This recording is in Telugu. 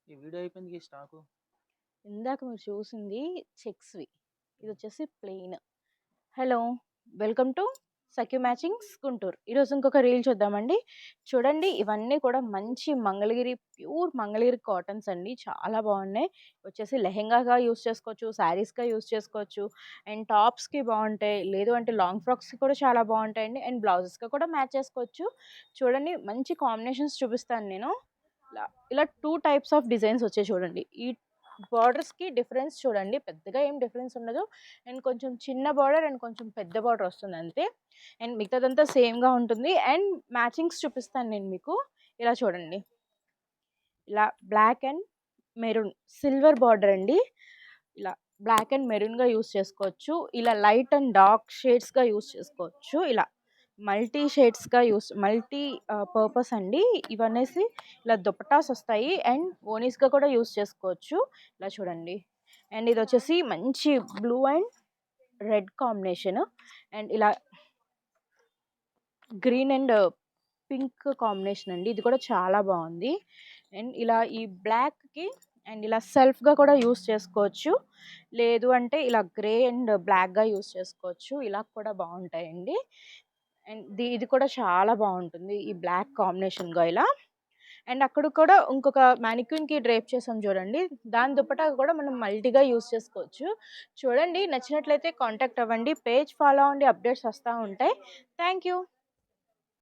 ఈ వీడియో అయిపోయిందిగా ఈ స్టాకు. ఇందాక మీరు చూసింది చెక్స్‌వి. ఇదొచ్చేసి plain. Hello! Welcome to Sakhya matchings Guntur. ఈరోజు ఇంకొక రీల్ చూద్దామండి. చూడండి ఇవన్నీ కూడా మంచి మంగళగిరి ప్యూర్ మంగళగిరి కాటన్స్ అండి. చాలా బాగున్నాయి. వచ్చేసి లెహెంగాగా యూజ్ చేసుకోవచ్చు. శారీస్‌గా యూజ్ చేసుకోవచ్చు. అండ్ టాప్స్‌కి బాగుంటాయి. లేదు అంటే లాంగ్ ఫ్రాక్స్‌కి కూడా చాలా బాగుంటాయండి. అండ్ బ్లౌజెస్‌గా కూడా మ్యాచ్ చేసుకోవచ్చు. చూడండి మంచి కాంబినేషన్స్ చూపిస్తాను నేను. ఇలా ఇలా 2 టైప్స్ ఆఫ్ డిజైన్స్ వచ్చాయి చూడండి. ఈ బార్డర్స్‌కి డిఫరెన్స్ చూడండి. పెద్దగా ఏం డిఫరెన్స్ ఉండదు. అండ్ కొంచెం చిన్న బార్డర్ అండ్ కొంచెం పెద్ద బార్డర్ వస్తుంది అంతే. అండ్ మిగతాదంతా సేమ్‌గా ఉంటుంది. అండ్ మ్యాచింగ్స్ చూపిస్తాను నేను మీకు. ఇలా చూడండి. ఇలా black and maroon silver border అండి. ఇలా బ్లాక్ అండ్ మెరూన్‌గా యూజ్ చేసుకోవచ్చు. ఇలా లైట్ అండ్ డార్క్ షేడ్స్‌గా యూజ్ చేసుకోవచ్చు. ఇలా మల్టీ షేడ్స్‌గా మల్టీ పర్పస్ అండి. ఇవనేసి ఇలా దుపట్టాస్ వస్తాయి. అండ్ ఓనీస్‌గా కూడా యూజ్ చేసుకోవచ్చు. ఇలా చూడండి. అండ్ ఇదొచ్చేసి మంచి blue and red combination. And ఇలా గ్రీన్ అండ్ పింక్ కాంబినేషన్ అండి. ఇది కూడా చాలా బాగుంది. అండ్ ఇలా ఈ బ్లాక్‌కి అండ్ ఇలా సెల్ఫ్‌గా కూడా యూజ్ చేసుకోవచ్చు. లేదు అంటే ఇలా గ్రే అండ్ బ్లాక్‌గా యూజ్ చేసుకోవచ్చు. ఇలా కూడా బాగుంటాయండి. అండ్ ఇది కూడా చాలా బాగుంటుంది. ఈ బ్లాక్ కాంబినేషన్‌గా ఇలా. అండ్ అక్కడ కూడా ఇంకొక మానిక్యూన్‌కి డ్రేప్ చేసాం చూడండి. దాని దుపట్టా కూడా మనం మల్టీగా యూజ్ చేసుకోవచ్చు. చూడండి నచ్చినట్లయితే కాంటాక్ట్ అవ్వండి. పేజ్ ఫాలో అవ్వండి. అప్డేట్స్ వస్తా ఉంటాయి. Thank you.